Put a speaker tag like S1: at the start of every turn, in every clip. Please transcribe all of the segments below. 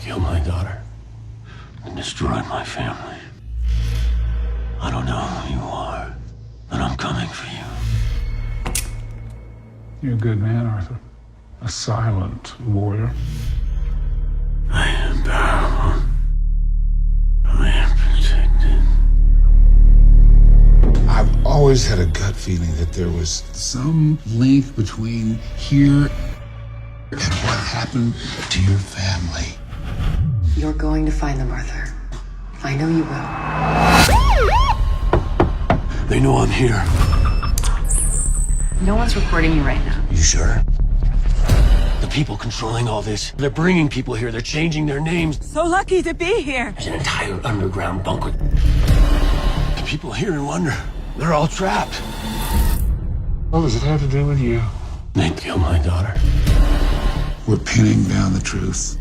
S1: killed my daughter and destroyed my family. I don't know who you are, but I'm coming for you.
S2: You're a good man, Arthur. A silent warrior.
S1: I am powerful. I am protected.
S3: I've always had a gut feeling that there was some link between here and what happened to your family.
S4: You're going to find them, Arthur. I know you will.
S1: They know I'm here.
S4: No one's recording you right now.
S1: You sure? The people controlling all this, they're bringing people here, they're changing their names.
S5: So lucky to be here.
S1: There's an entire underground bunker. The people here in Wonder, they're all trapped.
S2: What does it have to do with you?
S1: They killed my daughter.
S3: We're pinning down the truth.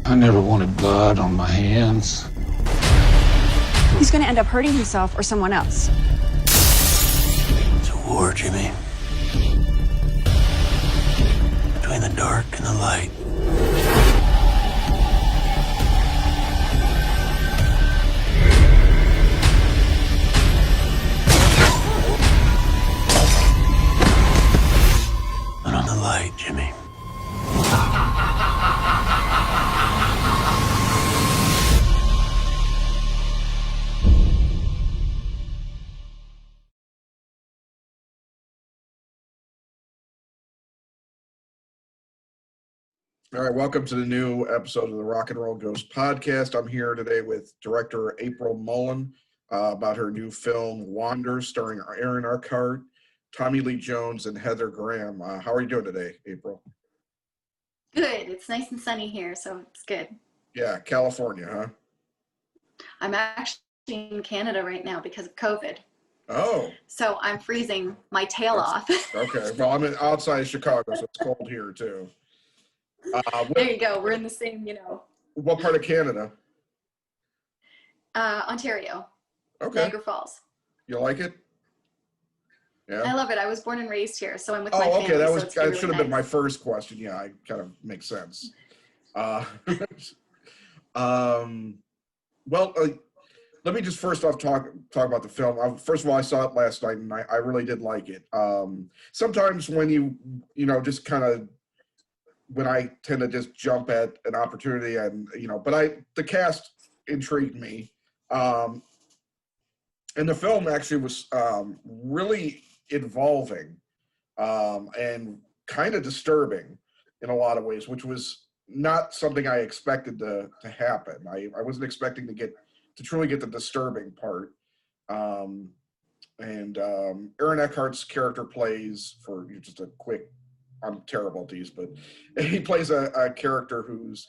S2: I never wanted blood on my hands.
S5: He's gonna end up hurting himself or someone else.
S1: It's a war, Jimmy. Between the dark and the light. But on the light, Jimmy.
S6: All right, welcome to the new episode of the Rock and Roll Ghost podcast. I'm here today with director April Mullen about her new film, Wander, starring Aaron Eckhart, Tommy Lee Jones, and Heather Graham. How are you doing today, April?
S7: Good. It's nice and sunny here, so it's good.
S6: Yeah, California, huh?
S7: I'm actually in Canada right now because of COVID.
S6: Oh.
S7: So I'm freezing my tail off.
S6: Okay. Well, I'm outside of Chicago, so it's cold here, too.
S7: There you go. We're in the same,
S6: What part of Canada?
S7: Ontario.
S6: Okay.
S7: Niagara Falls.
S6: You like it? Yeah.
S7: I love it. I was born and raised here, so I'm with my family.
S6: Oh, okay. That
S7: so
S6: should have
S7: really
S6: been my
S7: nice.
S6: first question. Yeah, I kind of makes sense. Well, let me just first off talk about the film. First of all, I saw it last night, and I really did like it. Sometimes when you just kind of, when I tend to just jump at an opportunity and, but the cast intrigued me. And the film actually was really involving and kind of disturbing in a lot of ways, which was not something I expected to happen. I wasn't expecting to truly get the disturbing part. And Aaron Eckhart's character plays, for just a quick, I'm terrible at these, but he plays a character whose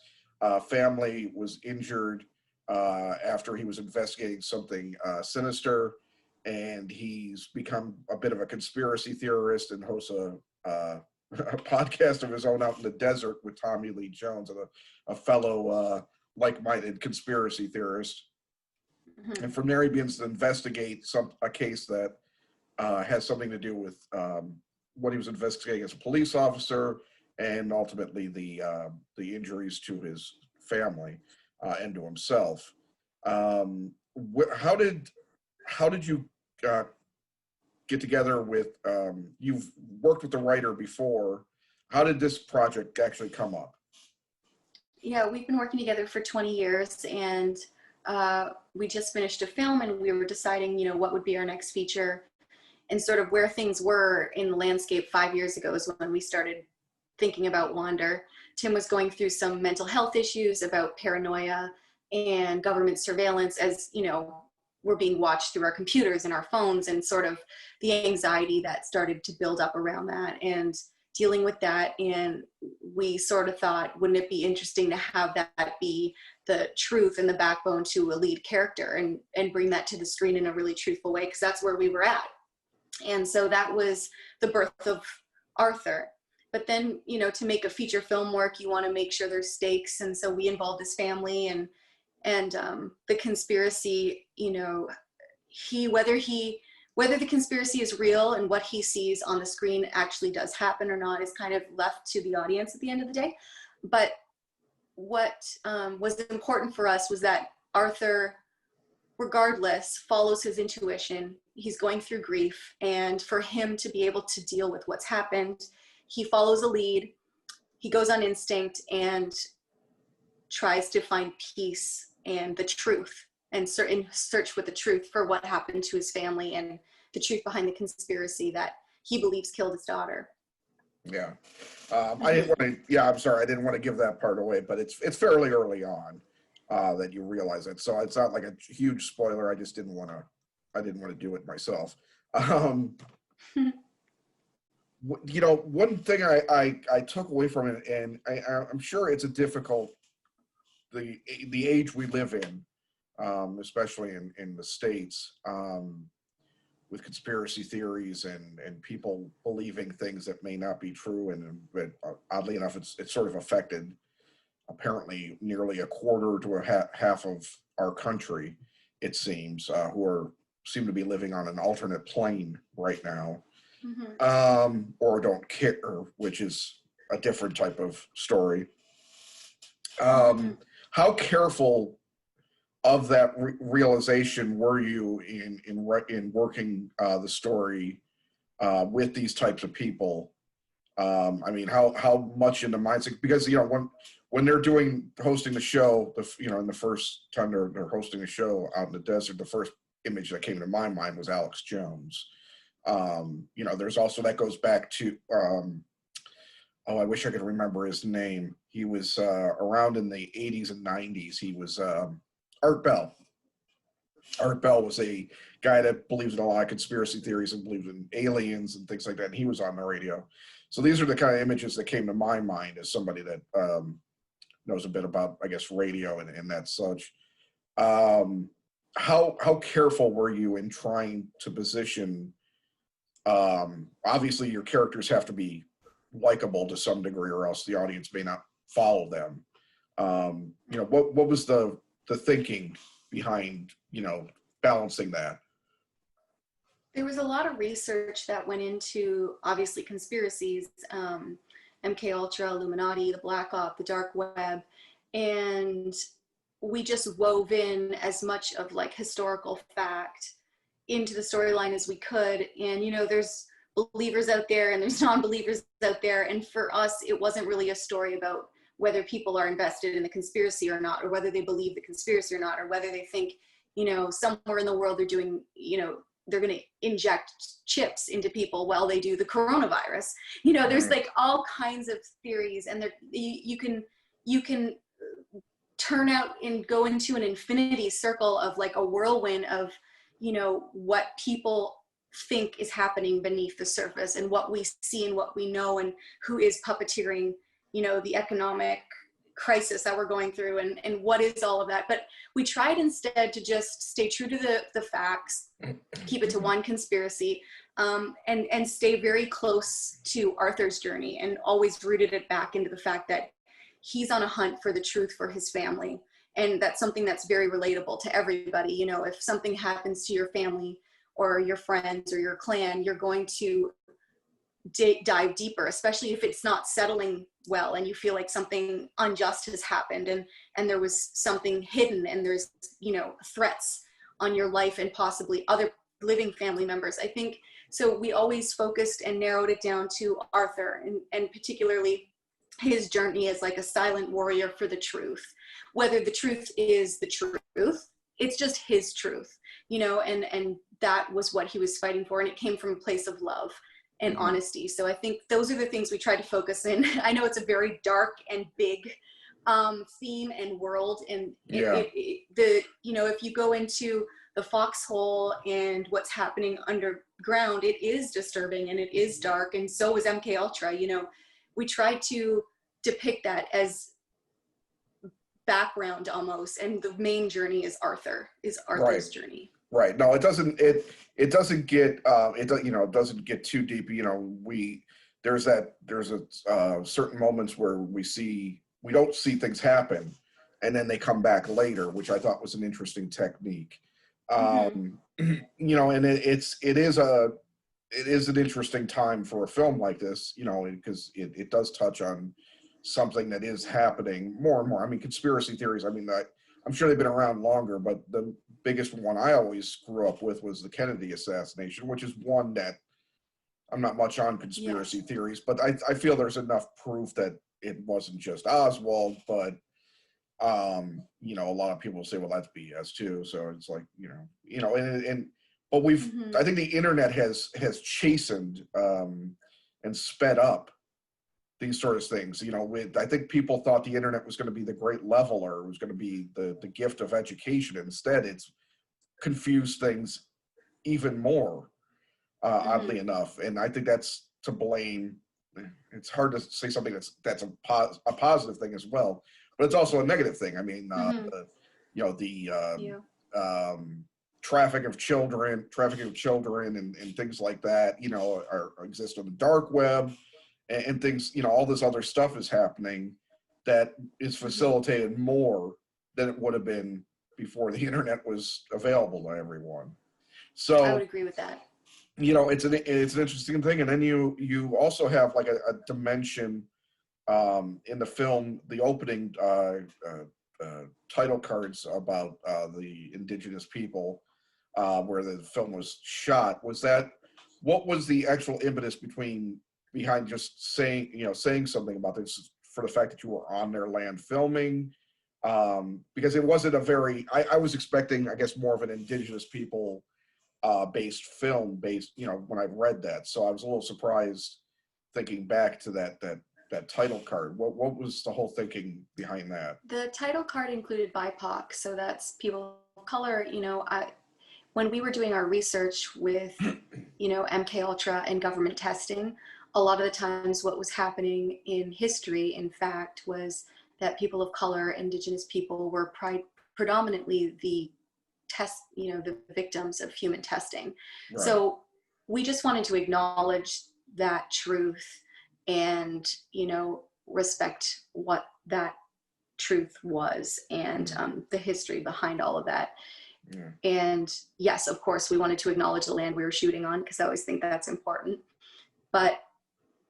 S6: family was injured after he was investigating something sinister, and he's become a bit of a conspiracy theorist and hosts a podcast of his own out in the desert with Tommy Lee Jones, a fellow like-minded conspiracy theorist. Mm-hmm. And from there, he begins to investigate a case that has something to do with what he was investigating as a police officer, and ultimately the injuries to his family and to himself. How did you get together with? You've worked with the writer before. How did this project actually come up?
S7: Yeah, we've been working together for 20 years, and we just finished a film, and we were deciding, what would be our next feature. And sort of where things were in the landscape 5 years ago is when we started thinking about Wander. Tim was going through some mental health issues about paranoia and government surveillance, as, we're being watched through our computers and our phones, and sort of the anxiety that started to build up around that and dealing with that. And we sort of thought, wouldn't it be interesting to have that be the truth and the backbone to a lead character, and bring that to the screen in a really truthful way, because that's where we were at. And so that was the birth of Arthur. But then, to make a feature film work, you want to make sure there's stakes. And so we involved his family and the conspiracy, whether the conspiracy is real and what he sees on the screen actually does happen or not is kind of left to the audience at the end of the day. But what was important for us was that Arthur, regardless, follows his intuition. He's going through grief, and for him to be able to deal with what's happened, he follows a lead. He goes on instinct and tries to find peace and the truth, and search with the truth for what happened to his family and the truth behind the conspiracy that he believes killed his daughter.
S6: Yeah. I didn't want to, yeah, I'm sorry, I didn't want to give that part away, but it's fairly early on that you realize it. So it's not like a huge spoiler. I just didn't want to do it myself. You know, one thing I took away from it, and I'm sure it's a difficult, the age we live in, especially in the States, with conspiracy theories and people believing things that may not be true. But oddly enough, it's sort of affected apparently nearly a quarter to half of our country, it seems, who seem to be living on an alternate plane right now, or don't care, which is a different type of story. How careful of that realization were you in working the story with these types of people? I mean, how much in the mindset, because you know when they're hosting the show, in the first time they're hosting a show out in the desert, the first image that came to my mind was Alex Jones. You know, there's also, that goes back to I wish I could remember his name. He was around in the 80s and 90s. He was Art Bell. Art Bell was a guy that believes in a lot of conspiracy theories and believes in aliens and things like that. And he was on the radio. So these are the kind of images that came to my mind as somebody that knows a bit about, I guess, radio and that such. How careful were you in trying to position? Obviously, your characters have to be likable to some degree, or else the audience may not follow them. You know, what was the thinking behind, you know, balancing that?
S7: There was a lot of research that went into, obviously, conspiracies, MK Ultra, Illuminati, the Black Op, the dark web, and we just wove in as much of like historical fact into the storyline as we could. And you know, there's believers out there and there's non-believers out there, and for us it wasn't really a story about whether people are invested in the conspiracy or not, or whether they believe the conspiracy or not, or whether they think, you know, somewhere in the world they're doing, you know, they're going to inject chips into people while they do the coronavirus. You know, there's like all kinds of theories, and you can turn out and go into an infinity circle of like a whirlwind of, you know, what people think is happening beneath the surface, and what we see and what we know, and who is puppeteering, you know, the economic crisis that we're going through, and what is all of that. But we tried instead to just stay true to the facts, keep it to one conspiracy, and stay very close to Arthur's journey, and always rooted it back into the fact that he's on a hunt for the truth for his family. And that's something that's very relatable to everybody. You know, if something happens to your family or your friends or your clan, you're going to dive deeper, especially if it's not settling well and you feel like something unjust has happened, and there was something hidden, and there's, you know, threats on your life and possibly other living family members. I think so we always focused and narrowed it down to Arthur, and particularly his journey as like a silent warrior for the truth. Whether the truth is the truth, it's just his truth, you know, and that was what he was fighting for, and it came from a place of love and honesty. So I think those are the things we try to focus in. I know it's a very dark and big theme and world, and you know, if you go into the foxhole and what's happening underground, it is disturbing and it is dark, and so is MK Ultra. You know, we try to depict that as background almost, and the main journey is Arthur's journey.
S6: Right. No, it doesn't get you know, it doesn't get too deep. You know, there's a certain moments where we don't see things happen, and then they come back later, which I thought was an interesting technique. You know, and it is an interesting time for a film like this, you know, because it does touch on something that is happening more and more. I mean, conspiracy theories, I mean, I'm sure they've been around longer, but the biggest one I always grew up with was the Kennedy assassination, which is one that I'm not much on conspiracy theories, but I feel there's enough proof that it wasn't just Oswald, but you know, a lot of people say, well, that's BS too. So it's like, but I think the internet has chastened and sped up these sort of things. You know, I think people thought the internet was going to be the great leveler, it was going to be the gift of education. Instead, it's confused things even more, oddly enough. And I think that's to blame. It's hard to say something that's a positive thing as well, but it's also a negative thing. I mean, trafficking of children and things like that, you know, exist on the dark web and things, you know, all this other stuff is happening that is facilitated more than it would have been before the internet was available to everyone. So
S7: I would agree with that.
S6: You know, it's an interesting thing. And then you also have like a dimension in the film, the opening title cards about the indigenous people, where the film was shot. What was the actual impetus behind just saying something about this, for the fact that you were on their land filming? Because it wasn't I was expecting, I guess, more of an indigenous people based film when I read that. So I was a little surprised thinking back to that title card. What was the whole thinking behind that?
S7: The title card included BIPOC, so that's people of color. You know, when we were doing our research with, you know, MK Ultra and government testing, a lot of the times what was happening in history, in fact, was that people of color, indigenous people, were predominantly the victims of human testing. Right. So we just wanted to acknowledge that truth and, you know, respect what that truth was and the history behind all of that. Yeah. And yes, of course, we wanted to acknowledge the land we were shooting on, because I always think that's important. But,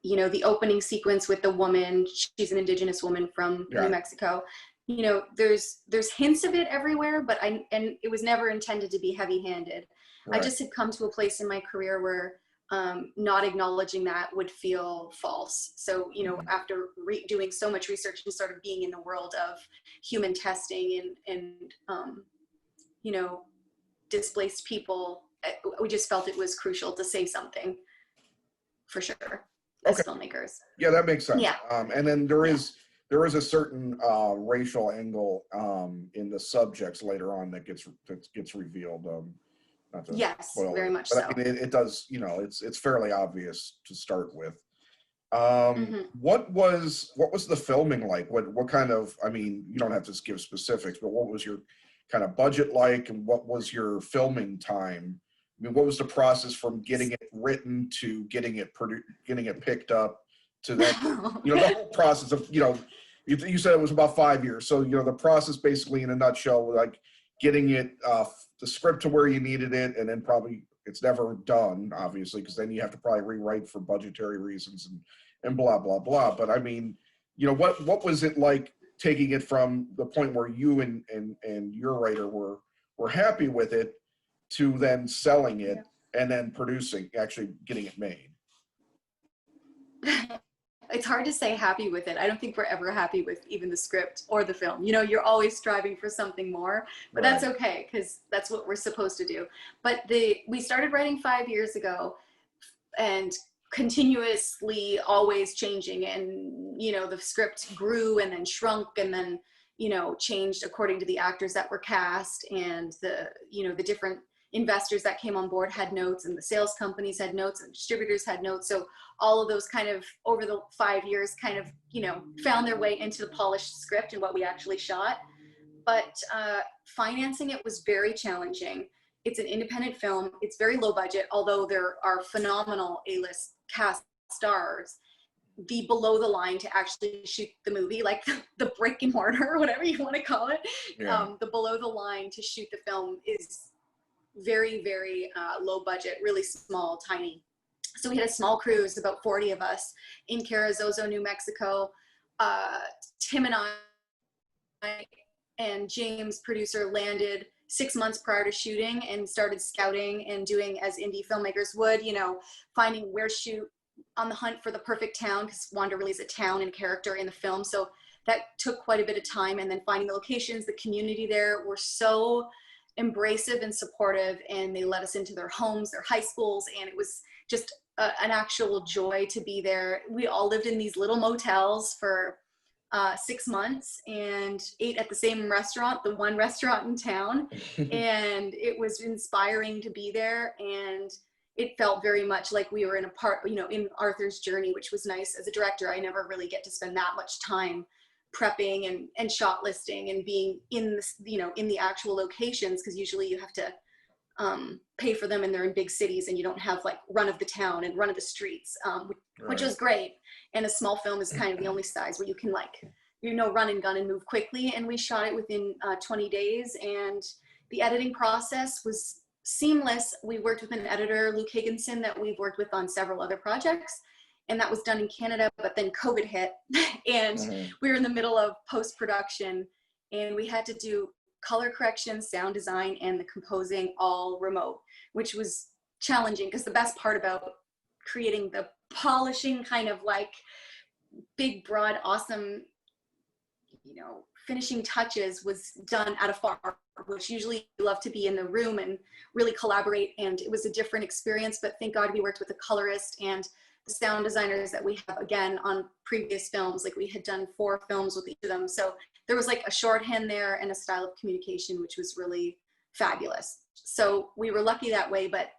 S7: you know, the opening sequence with the woman, she's an indigenous woman from New Mexico. You know, there's hints of it everywhere, but and it was never intended to be heavy-handed. Right. I just had come to a place in my career where not acknowledging that would feel false. So, you know, after doing so much research and sort of being in the world of human testing and you know, displaced people, we just felt it was crucial to say something, for sure, as filmmakers. Yeah,
S6: that makes sense. Yeah. And then there is a certain racial angle in the subjects later on that gets revealed.
S7: Yes, very much so.
S6: I mean, it does, you know, it's fairly obvious to start with. What was the filming like? What kind of, I mean, you don't have to give specifics, but what was your kind of budget like, and what was your filming time? I mean, what was the process from getting it written to getting it picked up to that, you know, the whole process of, you know, you said it was about 5 years. So, you know, the process basically in a nutshell, like getting it, the script to where you needed it, and then probably it's never done, obviously, because then you have to probably rewrite for budgetary reasons and blah, blah, blah. But I mean, you know, what was it like taking it from the point where you and your writer were happy with it to then selling it and then actually getting it made?
S7: It's hard to say happy with it. I don't think we're ever happy with even the script or the film. You know, you're always striving for something more, but that's okay, because that's what we're supposed to do. But we started writing 5 years ago and continuously always changing. And, you know, the script grew and then shrunk and then, you know, changed according to the actors that were cast, and the, you know, the different investors that came on board had notes, and the sales companies had notes, and distributors had notes. So all of those kind of over the 5 years kind of, you know, found their way into the polished script and what we actually shot. But financing it was very challenging. It's an independent film. It's very low budget, although there are phenomenal A-list cast stars. The below the line to actually shoot the movie, like the brick and mortar, whatever you want to call it, the below the line to shoot the film is very, very low budget, really small, tiny. So we had a small crew, it was about 40 of us in Carrizozo, New Mexico. Tim and I and James, producer, landed 6 months prior to shooting and started scouting and doing as indie filmmakers would, you know, finding where shoot, on the hunt for the perfect town, because Wanda really is a town and character in the film. So that took quite a bit of time. And then finding the locations, the community there were so embracive and supportive, and they let us into their homes, their high schools, and it was just an actual joy to be there. We all lived in these little motels for 6 months and ate at the same restaurant, the one restaurant in town. And it was inspiring to be there. And it felt very much like we were in a part, you know, in Arthur's journey, which was nice. As a director, I never really get to spend that much time prepping and shot listing and being in this, you know, in the actual locations, because usually you have to pay for them and they're in big cities and you don't have like run of the town and run of the streets, which was great. And a small film is kind of the only size where you can, like, you know, run and gun and move quickly. And we shot it within 20 days, and the editing process was seamless. We worked with an editor, Luke Higginson, that we've worked with on several other projects, and that was done in Canada, but then COVID hit and we were in the middle of post-production, and we had to do color correction, sound design, and the composing all remote, which was challenging, because the best part about creating the polishing kind of like big, broad, awesome, you know, finishing touches was done at a farm, which usually you love to be in the room and really collaborate. And it was a different experience, but thank God we worked with a colorist and the sound designers that we have, again, on previous films. Like, we had done 4 films with each of them. So there was like a shorthand there and a style of communication, which was really fabulous. So we were lucky that way, but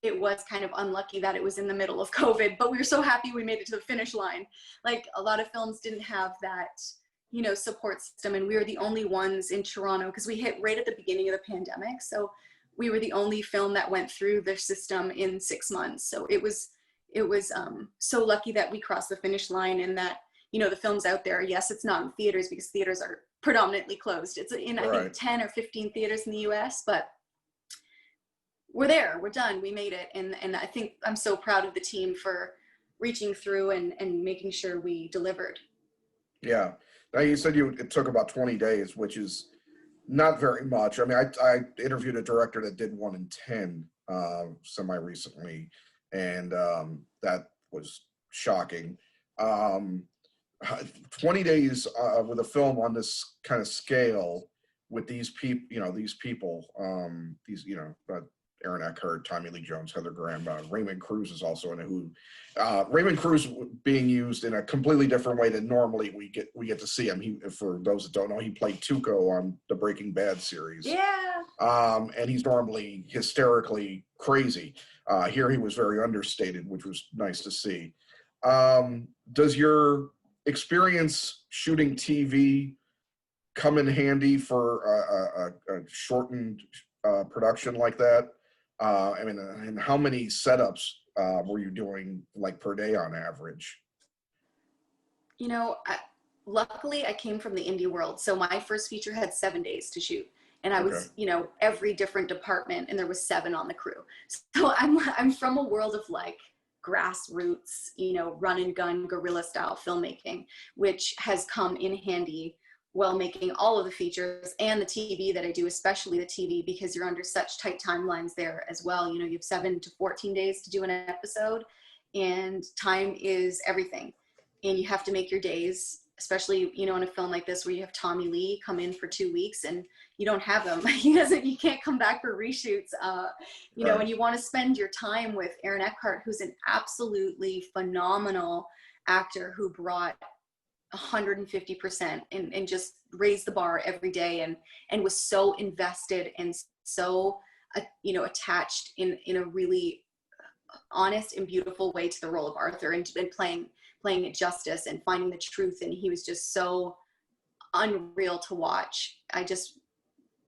S7: it was kind of unlucky that it was in the middle of COVID, but we were so happy we made it to the finish line. Like, a lot of films didn't have that, you know, support system, and we were the only ones in Toronto, because we hit right at the beginning of the pandemic. So we were the only film that went through their system in 6 months. So it was so lucky that we crossed the finish line, and that, you know, the film's out there. Yes, it's not in theaters because theaters are predominantly closed. It's in, I think, 10 or 15 theaters in the US, but we're there, we're done, we made it. And I think I'm so proud of the team for reaching through and making sure we delivered.
S6: Yeah. Now, you said it took about 20 days, which is not very much. I mean, I interviewed a director that did 1 in 10 semi-recently, and that was shocking. 20 days with a film on this kind of scale with these people, Aaron Eckhart, Tommy Lee Jones, Heather Graham, Raymond Cruz is also in it. Raymond Cruz being used in a completely different way than normally we get to see him. For those that don't know, he played Tuco on the Breaking Bad series.
S7: Yeah.
S6: And he's normally hysterically crazy. Here he was very understated, which was nice to see. Does your experience shooting TV come in handy for a shortened production like that? I mean, and how many setups were you doing, like, per day on average?
S7: You know, luckily I came from the indie world. So my first feature had 7 days to shoot. And I was, you know, every different department, and there was 7 on the crew. So I'm from a world of like grassroots, you know, run and gun guerrilla style filmmaking, which has come in handy while making all of the features and the TV that I do, especially the TV, because you're under such tight timelines there as well. You know, you have 7 to 14 days to do an episode, and time is everything. And you have to make your days, especially, you know, in a film like this where you have Tommy Lee come in for 2 weeks and you don't have him. You can't come back for reshoots, you know, and you want to spend your time with Aaron Eckhart, who's an absolutely phenomenal actor who brought 150% and just raised the bar every day, and was so invested and so, you know, attached in a really honest and beautiful way to the role of Arthur, and playing it justice and finding the truth. And he was just so unreal to watch.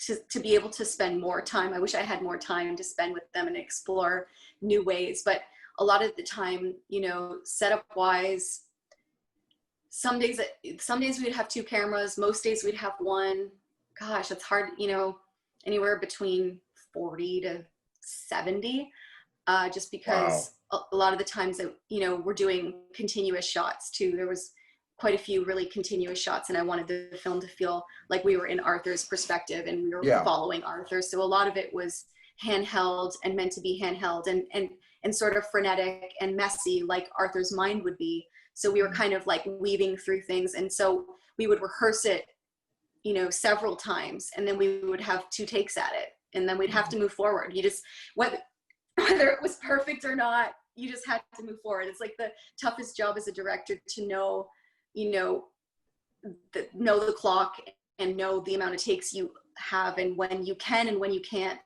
S7: To be able to spend more time, I wish I had more time to spend with them and explore new ways. But a lot of the time, you know, setup wise, some days we'd have 2 cameras, most days we'd have 1. Gosh, it's hard, you know, anywhere between 40 to 70, just because a lot of the times that, you know, we're doing continuous shots too. There was quite a few really continuous shots, and I wanted the film to feel like we were in Arthur's perspective and we were following Arthur. So a lot of it was handheld and meant to be handheld and sort of frenetic and messy like Arthur's mind would be. So we were kind of like weaving through things. And so we would rehearse it, you know, several times, and then we would have 2 takes at it, and then we'd have to move forward. You just, whether it was perfect or not, you just had to move forward. It's like the toughest job as a director to know, you know, know the clock and know the amount of takes you have and when you can and when you can't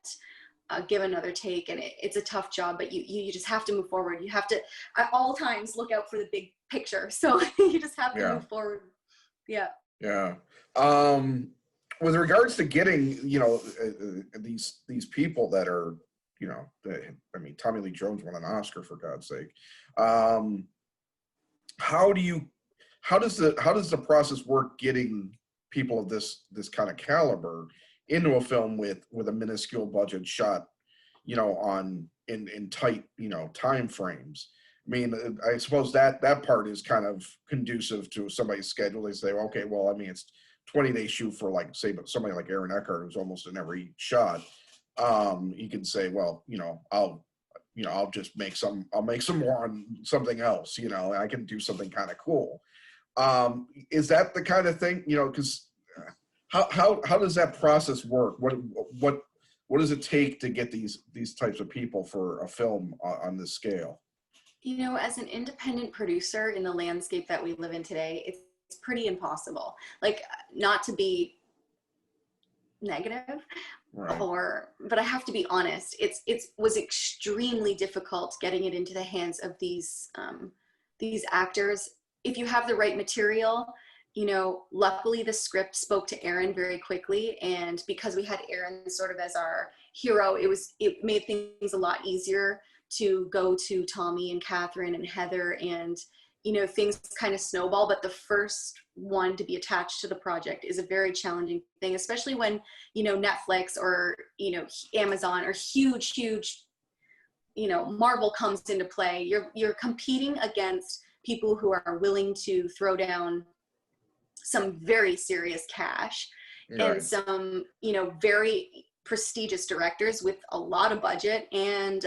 S7: give another take. And it's a tough job, but you just have to move forward. You have to at all times look out for the big picture. So you just have to move forward. Yeah.
S6: Yeah. With regards to getting, you know, these people that are, you know, I mean, Tommy Lee Jones won an Oscar, for God's sake. How does the process work getting people of this kind of caliber into a film with a minuscule budget shot, you know, in tight, you know, time frames? I mean, I suppose that part is kind of conducive to somebody's schedule. They say, okay, well, I mean, it's 20-day shoot for, like, say, but somebody like Aaron Eckhart, who's almost in every shot. You can say, well, you know, I'll make some more on something else, you know, I can do something kind of cool. Is that the kind of thing, you know, because how does that process work? What does it take to get these types of people for a film on this scale?
S7: You know, as an independent producer in the landscape that we live in today, it's pretty impossible. Like, not to be negative,
S6: right,
S7: but I have to be honest. It was extremely difficult getting it into the hands of these actors. If you have the right material, you know, luckily the script spoke to Aaron very quickly, and because we had Aaron sort of as our hero, it made things a lot easier to go to Tommy and Catherine and Heather, and, you know, things kind of snowball. But the first one to be attached to the project is a very challenging thing, especially when, you know, Netflix or, you know, Amazon or huge, you know, Marvel comes into play. You're competing against people who are willing to throw down some very serious cash, right, and some, you know, very prestigious directors with a lot of budget. And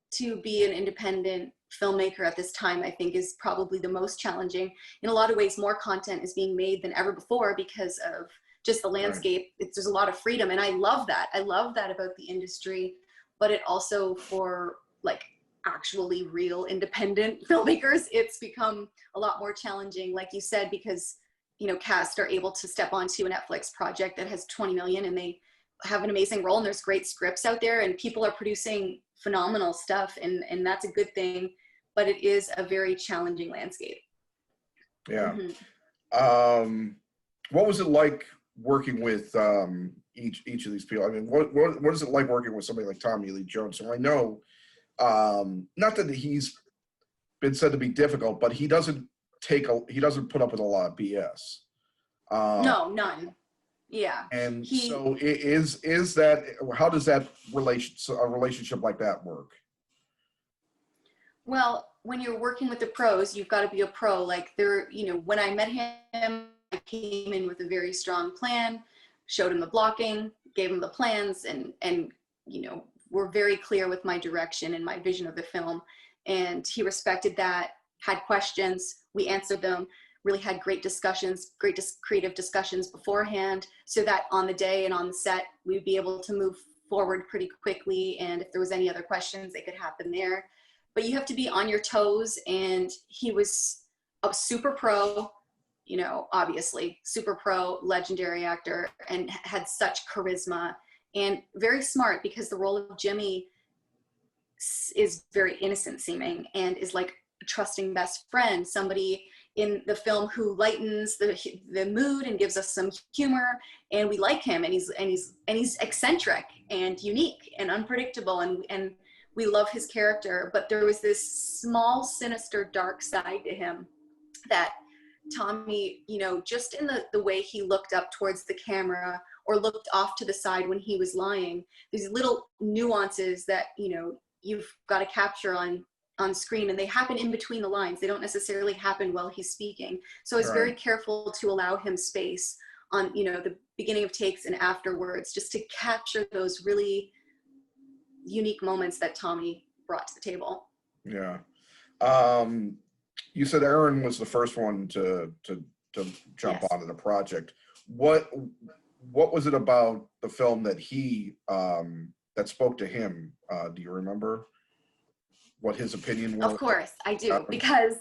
S7: to be an independent filmmaker at this time, I think, is probably the most challenging. In a lot of ways, more content is being made than ever before because of just the landscape. Right. There's a lot of freedom, and I love that. I love that about the industry, but it also, for like actually real independent filmmakers, it's become a lot more challenging, like you said, because, you know, cast are able to step onto a Netflix project that has 20 million and they have an amazing role, and there's great scripts out there and people are producing phenomenal stuff, and that's a good thing, but it is a very challenging landscape.
S6: Yeah. Mm-hmm. What was it like working with each of these people? I mean, what is it like working with somebody like Tommy Lee Jones? So I know, not that he's been said to be difficult, but he doesn't put up with a lot of BS.
S7: No, none. Yeah.
S6: And so is that, how does that relationship like that work?
S7: Well, when you're working with the pros, you've got to be a pro. Like, there, you know, when I met him, I came in with a very strong plan, showed him the blocking, gave him the plans, and you know, were very clear with my direction and my vision of the film. And he respected that, had questions, we answered them, really had great discussions, creative discussions beforehand, so that on the day and on the set, we'd be able to move forward pretty quickly. And if there was any other questions, they could happen there. But you have to be on your toes, and he was a super pro, you know, obviously super pro, legendary actor, and had such charisma and very smart, because the role of Jimmy is very innocent seeming and is like a trusting best friend, somebody in the film who lightens the mood and gives us some humor, and we like him, and he's eccentric and unique and unpredictable, and we love his character. But there was this small, sinister, dark side to him that Tommy, you know, just in the way he looked up towards the camera or looked off to the side when he was lying, these little nuances that, you know, you've got to capture on on screen, and they happen in between the lines. They don't necessarily happen while he's speaking. So I was very careful to allow him space on, you know, the beginning of takes and afterwards, just to capture those really unique moments that Tommy brought to the table.
S6: Yeah. You said Aaron was the first one to jump
S7: Yes.
S6: onto the project. What was it about the film that he that spoke to him? Do you remember what his opinion was?
S7: Of course, I do, because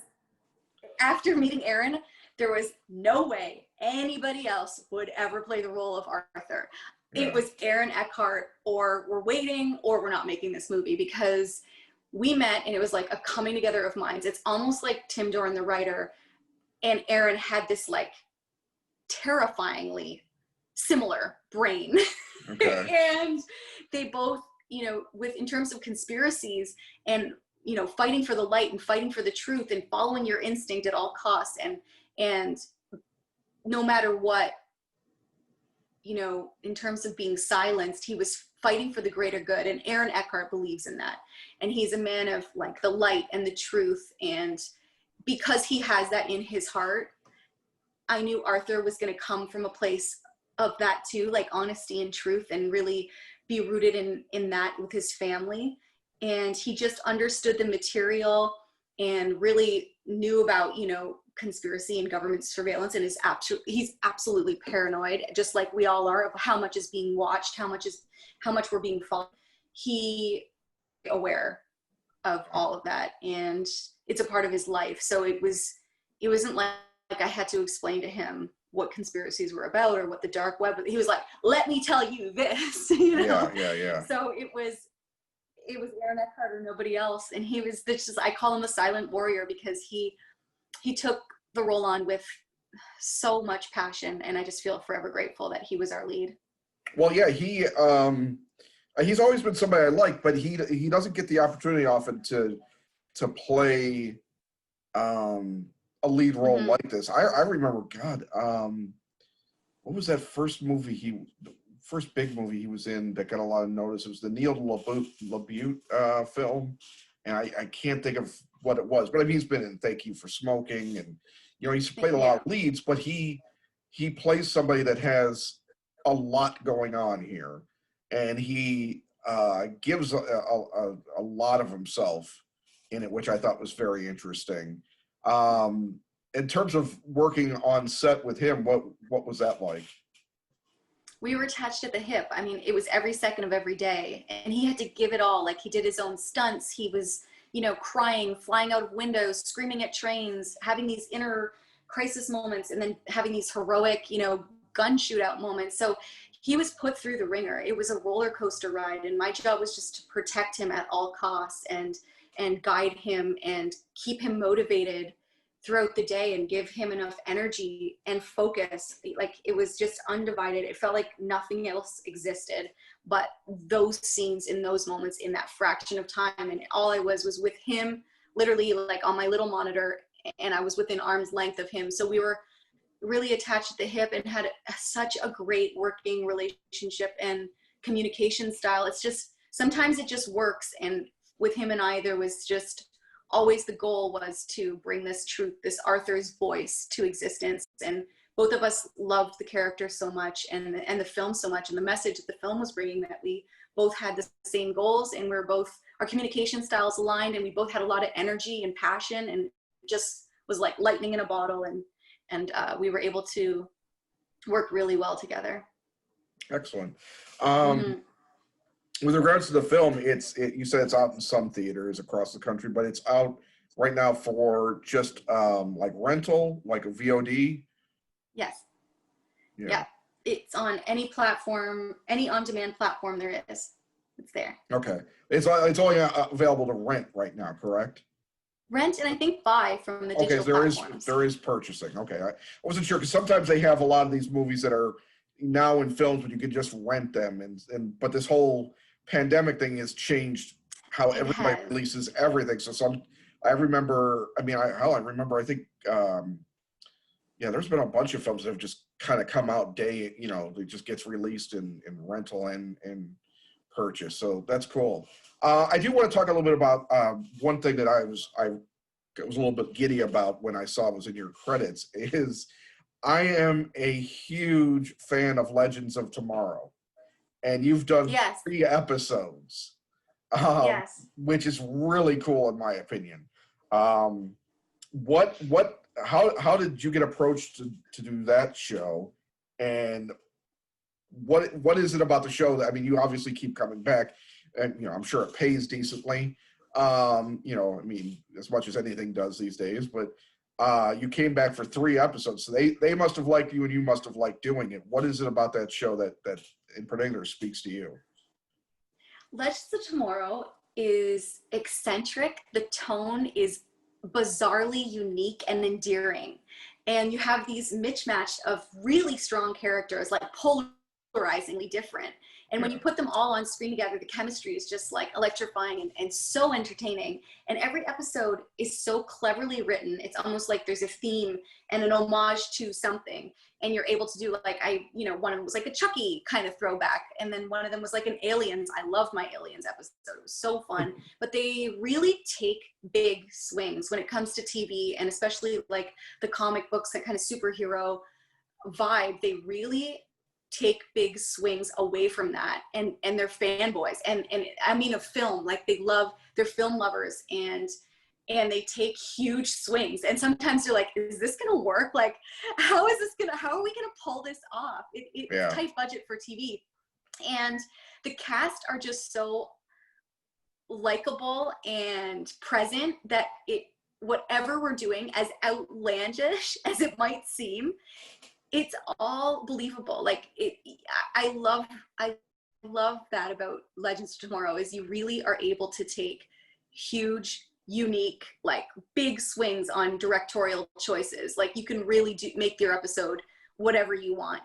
S7: after meeting Aaron, there was no way anybody else would ever play the role of Arthur.
S6: Yeah.
S7: It was Aaron Eckhart, or we're waiting, or we're not making this movie, because we met and it was like a coming together of minds. It's almost like Tim Doran, the writer, and Aaron had this like terrifyingly similar brain.
S6: Okay.
S7: And they both, you know, in terms of conspiracies and, you know, fighting for the light and fighting for the truth and following your instinct at all costs, and no matter what, you know, in terms of being silenced, he was fighting for the greater good. And Aaron Eckhart believes in that. And he's a man of like the light and the truth. And because he has that in his heart, I knew Arthur was going to come from a place of that too, like honesty and truth, and really be rooted in that with his family. And he just understood the material and really knew about, you know, conspiracy and government surveillance, and he's absolutely paranoid, just like we all are, of how much is being watched, how much we're being followed. He aware of all of that, and it's a part of his life. So it wasn't like I had to explain to him what conspiracies were about or what the dark web. He was like, let me tell you this. You know?
S6: Yeah.
S7: So it was Aaron Eckhart or nobody else. And he was I call him a silent warrior, because he took the role on with so much passion, and I just feel forever grateful that he was our lead.
S6: Well, yeah, he's always been somebody I like, but he doesn't get the opportunity often to play a lead role like this. I remember, God, what was that first big movie he was in that got a lot of notice? It was the Neil LaBute film, and I can't think of what it was, but I mean, he's been in Thank You for Smoking, and you know, he's played a lot of leads, but he plays somebody that has a lot going on here, and he gives a lot of himself in it, which I thought was very interesting. In terms of working on set with him, what was that like?
S7: We were attached at the hip. I mean, it was every second of every day, and he had to give it all. Like, he did his own stunts. He was, you know, crying, flying out of windows, screaming at trains, having these inner crisis moments, and then having these heroic, you know, gun shootout moments. So he was put through the ringer. It was a roller coaster ride, and my job was just to protect him at all costs and guide him and keep him motivated throughout the day and give him enough energy and focus. Like, it was just undivided. It felt like nothing else existed but those scenes in those moments in that fraction of time. And all I was with him, literally, like on my little monitor, and I was within arm's length of him. So we were really attached at the hip and had such a great working relationship and communication style. It's just, sometimes it just works. And with him and I, there was just always the goal was to bring this truth, this Arthur's voice, to existence. And both of us loved the character so much, and the film so much, and the message that the film was bringing, that we both had the same goals, and our communication styles aligned, and we both had a lot of energy and passion, and just was like lightning in a bottle, and we were able to work really well together.
S6: Excellent. With regards to the film, you said it's out in some theaters across the country, but it's out right now for just like rental, like a VOD.
S7: Yes. Yeah. It's on any platform, any on-demand platform there is. It's there.
S6: Okay. It's only available to rent right now, correct?
S7: Rent, and I think buy from the digital platforms.
S6: There is purchasing. Okay. I wasn't sure, because sometimes they have a lot of these movies that are now in films, but you could just rent them, but this whole pandemic thing has changed how everybody releases everything. So I remember, I think there's been a bunch of films that have just kind of come out it just gets released in rental and purchase. So that's cool. I do want to talk a little bit about one thing that I was a little bit giddy about when I saw it was in your credits is I am a huge fan of Legends of Tomorrow, and you've done
S7: Yes.
S6: 3 episodes,
S7: Yes.
S6: which is really cool in my opinion. How did you get approached to do that show, and what is it about the show that, I mean, you obviously keep coming back, and I'm sure it pays decently, I mean, as much as anything does these days, but you came back for 3 episodes, so they must have liked you and you must have liked doing it. What is it about that show that in particular speaks to you?
S7: Legends of Tomorrow is eccentric. The tone is bizarrely unique and endearing, and you have these mismatch of really strong characters, like polarizingly different, and when you put them all on screen together, the chemistry is just like electrifying and so entertaining, and every episode is so cleverly written. It's almost like there's a theme and an homage to something, and you're able to do like, one of them was like a Chucky kind of throwback, and then one of them was like an Aliens. I loved my Aliens episode. It was so fun. But they really take big swings when it comes to TV, and especially like the comic books, that kind of superhero vibe. They really take big swings away from that, and they're fanboys, and I mean of film, like they're film lovers, and they take huge swings, and sometimes you're like, is this gonna work? Like, how are we gonna pull this off? It's a tight budget for TV, and the cast are just so likable and present that whatever we're doing, as outlandish as it might seem, it's all believable. Like I love that about Legends of Tomorrow, is you really are able to take huge, unique, like big swings on directorial choices. Like you can really make your episode whatever you want,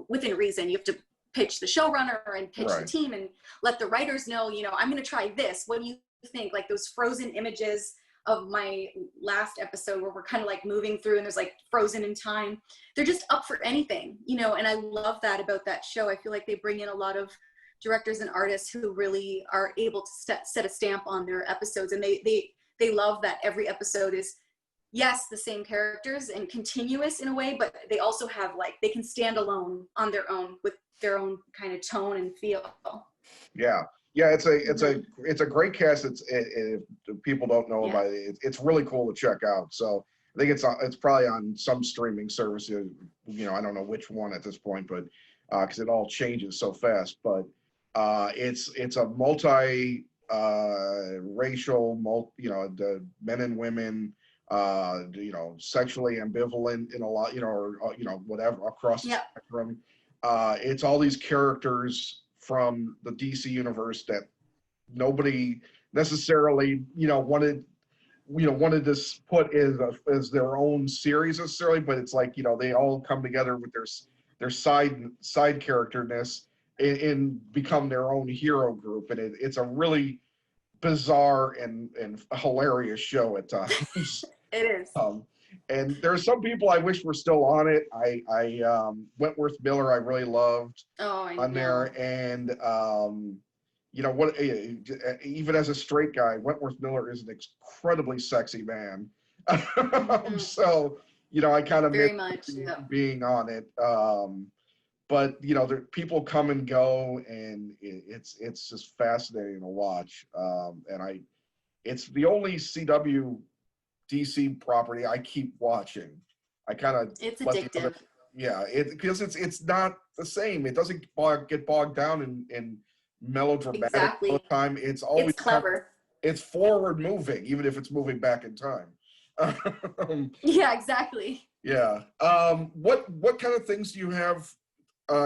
S7: within reason. You have to pitch the showrunner and pitch the team and let the writers know, I'm going to try this. What do you think? Like those frozen images of my last episode where we're kind of like moving through and there's like frozen in time. They're just up for anything, and I love that about that show. I feel like they bring in a lot of directors and artists who really are able to set a stamp on their episodes, and they love that every episode is, yes, the same characters and continuous in a way, but they also have they can stand alone on their own with their own kind of tone and feel.
S6: Yeah, it's a great cast. If people don't know about it, it's really cool to check out. So I think it's probably on some streaming service. I don't know which one at this point, but because it all changes so fast. But it's a multi racial, the men and women, sexually ambivalent in a lot, or whatever across the spectrum. It's all these characters from the DC universe that nobody necessarily wanted to put as their own series necessarily, but it's like they all come together with their side characterness and become their own hero group, and it's a really bizarre and hilarious show at times.
S7: It is.
S6: And there's some people I wish were still on it. I Wentworth Miller I really loved on there, and even as a straight guy, Wentworth Miller is an incredibly sexy man. So I kind of miss being on it. But people come and go, and it's just fascinating to watch. And it's the only CW DC property I keep watching.
S7: It's addictive.
S6: Because it's not the same. It doesn't get bogged down in melodramatic all the time. It's always
S7: clever.
S6: It's forward moving, even if it's moving back in time.
S7: Yeah, exactly.
S6: Yeah. What kind of things do you have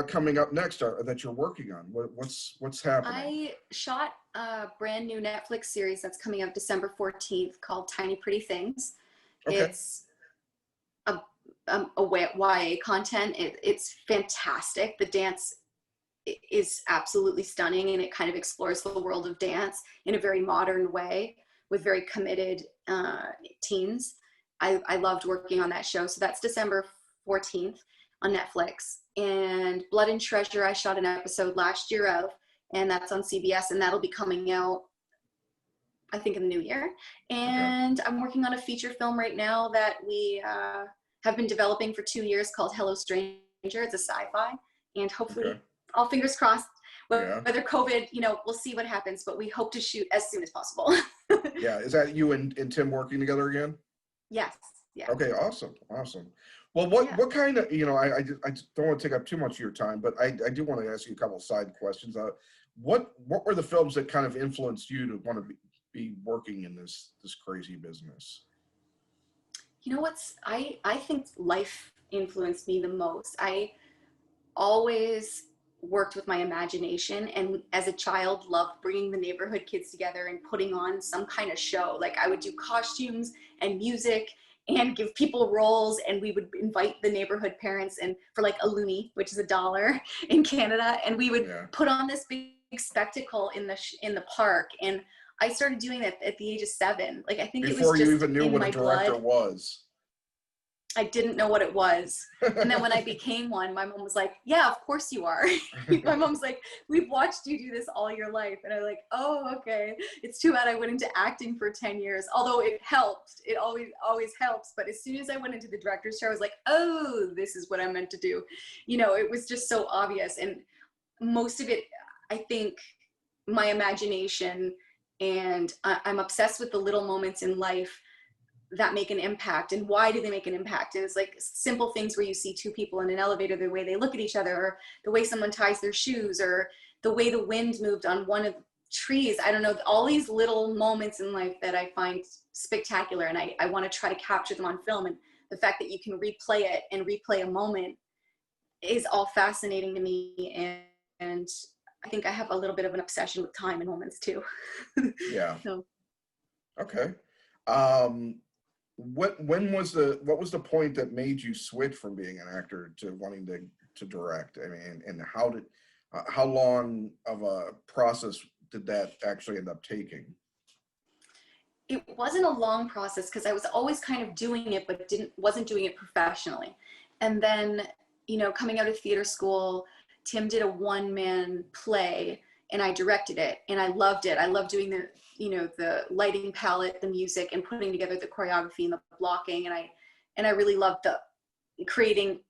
S6: coming up next that you're working on? What's happening?
S7: I shot a brand new Netflix series that's coming up December 14th called Tiny Pretty Things. Okay. It's a YA content. It's fantastic. The dance is absolutely stunning, and it kind of explores the world of dance in a very modern way with very committed teens. I loved working on that show. So that's December 14th on Netflix. And Blood and Treasure, I shot an episode last year of. and that's on CBS, and that'll be coming out, I think, in the new year. And I'm working on a feature film right now that we have been developing for 2 years called Hello Stranger. It's a sci-fi, and hopefully, all fingers crossed, whether COVID, we'll see what happens, but we hope to shoot as soon as possible.
S6: Yeah. Is that you and Tim working together again?
S7: Yes. Yeah.
S6: Okay. Awesome. Well, what kind of, I don't want to take up too much of your time, but I do want to ask you a couple side questions. What were the films that kind of influenced you to want to be working in this crazy business?
S7: I think life influenced me the most. I always worked with my imagination, and as a child loved bringing the neighborhood kids together and putting on some kind of show. Like I would do costumes and music and give people roles, and we would invite the neighborhood parents and for like a loonie, which is $1 in Canada, and we would put on this big spectacle in the park. And I started doing that at the age of 7. Like I think
S6: before
S7: it was just
S6: you even knew what a director
S7: blood.
S6: was.
S7: I didn't know what it was. And then when I became one, my mom was like, yeah, of course you are. My mom's like, we've watched you do this all your life. And I was like, oh, okay. It's too bad I went into acting for 10 years, although it helped. It always helps. But as soon as I went into the director's chair, I was like, oh, this is what I'm meant to do. It was just so obvious. And most of it, I think, my imagination, and I'm obsessed with the little moments in life that make an impact. And why do they make an impact? And it's like simple things where you see 2 people in an elevator, the way they look at each other, or the way someone ties their shoes, or the way the wind moved on one of the trees. I don't know, all these little moments in life that I find spectacular, and I want to try to capture them on film. And the fact that you can replay it and replay a moment is all fascinating to me. And I think I have a little bit of an obsession with time and moments too.
S6: Yeah.
S7: So.
S6: Okay. What was the point that made you switch from being an actor to wanting to direct? I mean, and how long of a process did that actually end up taking?
S7: It wasn't a long process because I was always kind of doing it, but wasn't doing it professionally. And then, coming out of theater school, Tim did a one-man play and I directed it, and I loved it. I loved doing the lighting palette, the music, and putting together the choreography and the blocking. And I really loved creating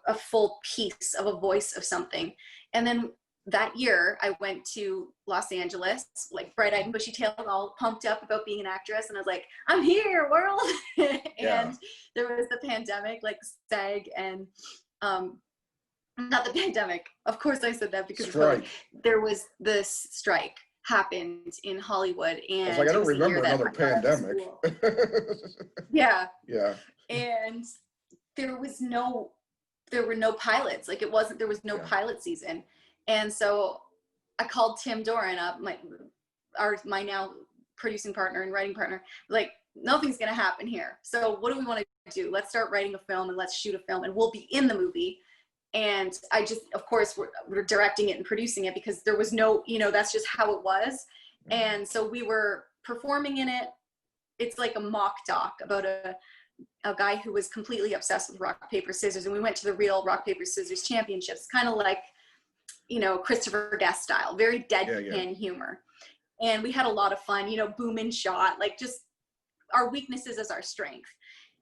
S7: a full piece of a voice of something. And then that year I went to Los Angeles, like bright-eyed and bushy-tailed, all pumped up about being an actress. And I was like, I'm here, world. And there was the pandemic, like SAG, and not the pandemic. Of course I said that because there was this strike happened in Hollywood, and
S6: I was like, I don't remember another pandemic.
S7: Yeah.
S6: Yeah.
S7: And there were no pilots. Like there was no pilot season. And so I called Tim Doran up, my now producing partner and writing partner, like, nothing's going to happen here. So what do we want to do? Let's start writing a film and let's shoot a film and we'll be in the movie. And I just, of course, we're directing it and producing it because there was no, that's just how it was. And so we were performing in it. It's like a mock doc about a guy who was completely obsessed with rock, paper, scissors. And we went to the real rock, paper, scissors championships, kind of like, Christopher Guest style, very deadpan humor. And we had a lot of fun, boom and shot, like just our weaknesses as our strength.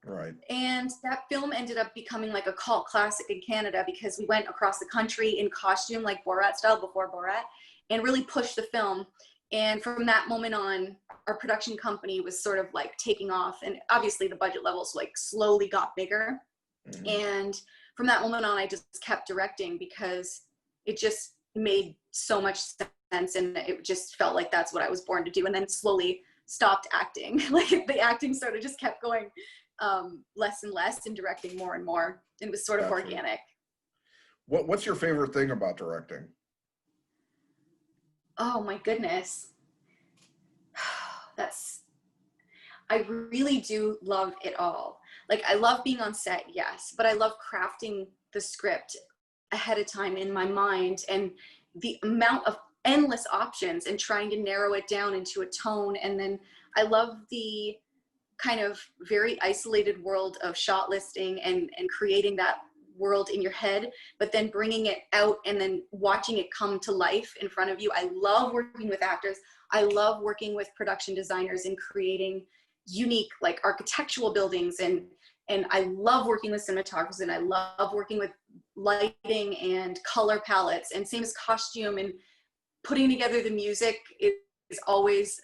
S6: Right. And
S7: that film ended up becoming like a cult classic in Canada because we went across the country in costume, like Borat style, before Borat, and really pushed the film. And from that moment on, our production company was sort of like taking off, and obviously the budget levels like slowly got bigger. Mm-hmm. And from that moment on, I just kept directing because it just made so much sense, and it just felt like that's what I was born to do. And then slowly stopped acting. Like the acting sort of just kept going less and less, and directing more and more. It was sort of organic.
S6: What's your favorite thing about directing?
S7: Oh my goodness. I really do love it all. Like I love being on set, yes, but I love crafting the script ahead of time in my mind, and the amount of endless options and trying to narrow it down into a tone. And then I love the kind of very isolated world of shot listing and creating that world in your head, but then bringing it out and then watching it come to life in front of you. I love working with actors. I love working with production designers and creating unique, like, architectural buildings, and I love working with cinematographers, and I love working with lighting and color palettes, and same as costume, and putting together the music is always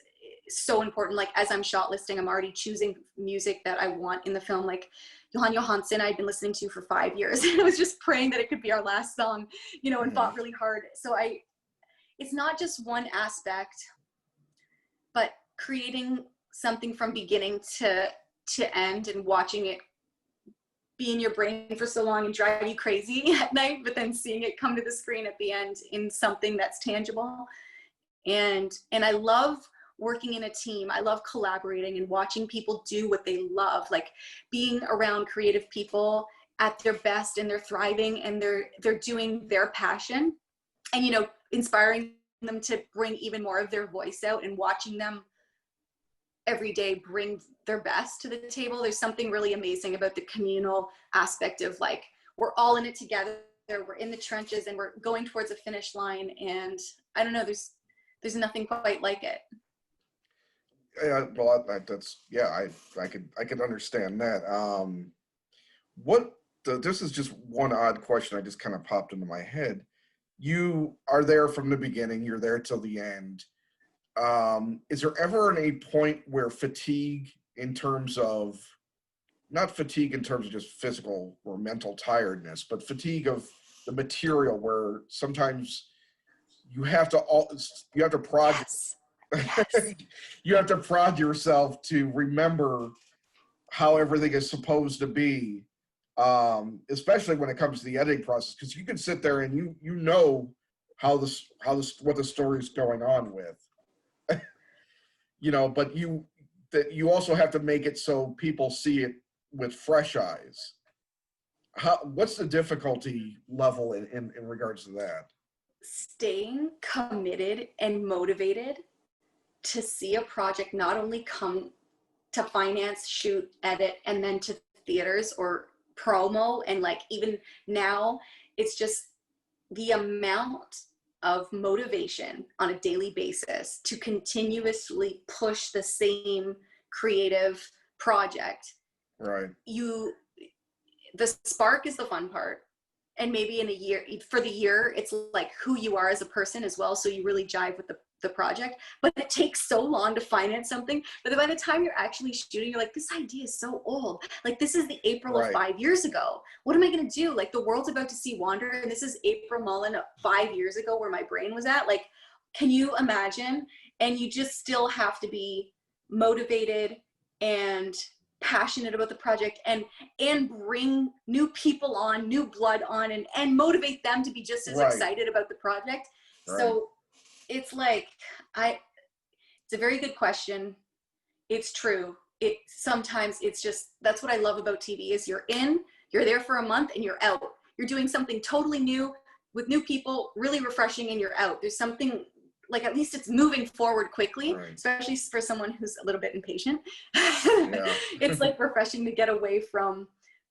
S7: so important. Like, as I'm shot listing, I'm already choosing music that I want in the film. Like Johan Johansson, I'd been listening to for 5 years, and I was just praying that it could be our last song, you know, and fought really hard. So it's not just one aspect, but creating something from beginning to end, and watching it be in your brain for so long and drive you crazy at night, but then seeing it come to the screen at the end in something that's tangible. And I love working in a team. I love collaborating and watching people do what they love, like being around creative people at their best, and they're thriving, and they're doing their passion, and, you know, inspiring them to bring even more of their voice out, and watching them every day bring their best to the table. There's something really amazing about the communal aspect of, like, we're all in it together, we're in the trenches, and we're going towards a finish line. And I don't know, there's nothing quite like it.
S6: Yeah, well, that's, yeah, I could understand that. This is just one odd question I just kind of popped into my head. You are there from the beginning, you're there till the end. Is there ever a point where fatigue, in terms of, not fatigue in terms of just physical or mental tiredness, but fatigue of the material, where sometimes you have to prod,
S7: Yes. Yes.
S6: you have to prod yourself to remember how everything is supposed to be, especially when it comes to the editing process, because you can sit there and you know what the story is going on with. You know, but you also have to make it so people see it with fresh eyes. What's the difficulty level in regards to that?
S7: Staying committed and motivated to see a project not only come to finance, shoot, edit, and then to theaters or promo, and, like, even now, it's just the amount of motivation on a daily basis to continuously push the same creative project.
S6: Right.
S7: The spark is the fun part. And maybe in a year, for the year, it's like who you are as a person as well. So you really jive with the project, but it takes so long to finance something. But then by the time you're actually shooting, you're like, this idea is so old. Like, this is the April of 5 years ago. What am I going to do? Like, the world's about to see Wander, and this is April Mullen 5 years ago, where my brain was at. Like, can you imagine? And you just still have to be motivated and passionate about the project, and bring new people on, new blood on, and motivate them to be just as excited about the project. Right. So it's like, it's a very good question. It's true. Sometimes it's just, that's what I love about TV, is you're there for a month and you're out. You're doing something totally new with new people, really refreshing, and you're out. There's something, like, at least it's moving forward quickly, especially for someone who's a little bit impatient. Yeah. It's like refreshing to get away from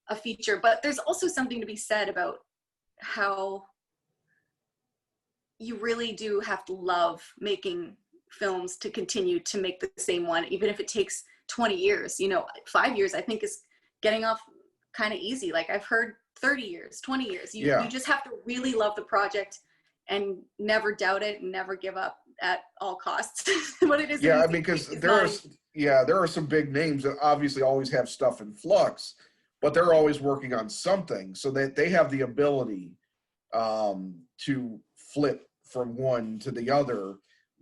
S7: a feature. But there's also something to be said about how you really do have to love making films to continue to make the same one, even if it takes 20 years. You know, 5 years, I think, is getting off kind of easy. Like, I've heard 30 years, 20 years. You just have to really love the project and never doubt it, and never give up at all costs. What it is.
S6: Yeah, because there are some big names that obviously always have stuff in flux, but they're always working on something, so that they have the ability to flip from one to the other.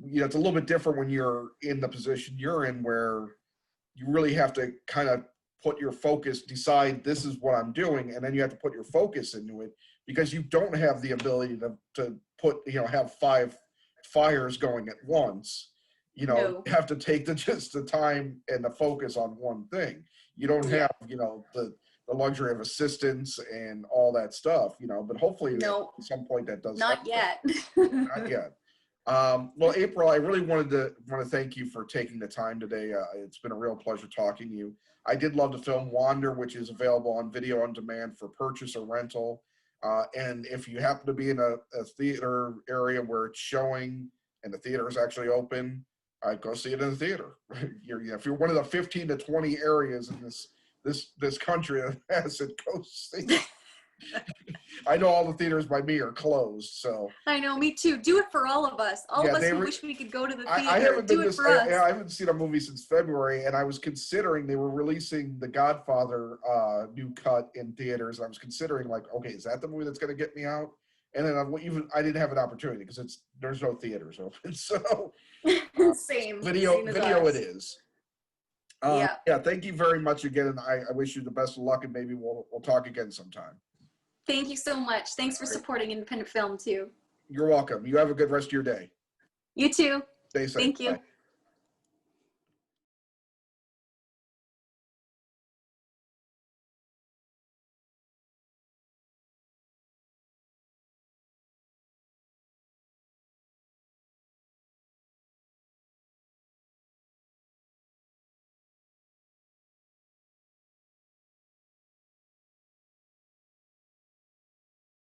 S6: You know, it's a little bit different when you're in the position you're in, where you really have to kind of put your focus, decide this is what I'm doing, and then you have to put your focus into it, because you don't have the ability to put, have 5 fires going at once. You have to take the time and the focus on one thing. You don't have, the luxury of assistance and all that stuff, but hopefully at some point that does
S7: not
S6: happen.
S7: yet.
S6: Not yet. Well, April, I really want to thank you for taking the time today. It's been a real pleasure talking to you. I did love the film Wander, which is available on video on demand for purchase or rental. And if you happen to be in a theater area where it's showing and the theater is actually open, go see it in the theater. If you're one of the 15 to 20 areas in this country that has it, go see it. I know all the theaters by me are closed, so.
S7: I know, me too. Do it for all of us. All of us who wish we could go to the theater.
S6: I haven't
S7: do it for us.
S6: I haven't seen a movie since February, and I was considering they were releasing the Godfather new cut in theaters. I was considering, like, okay, is that the movie that's going to get me out? And then I didn't have an opportunity because there's no theaters open. So
S7: Same.
S6: Video
S7: ours.
S6: it is.
S7: Yeah.
S6: Yeah. Thank you very much again, and I wish you the best of luck, and maybe we'll talk again sometime.
S7: Thank you so much. Thanks for supporting independent film too.
S6: You're welcome. You have a good rest of your day.
S7: You too.
S6: Stay safe.
S7: Thank you.
S6: Bye.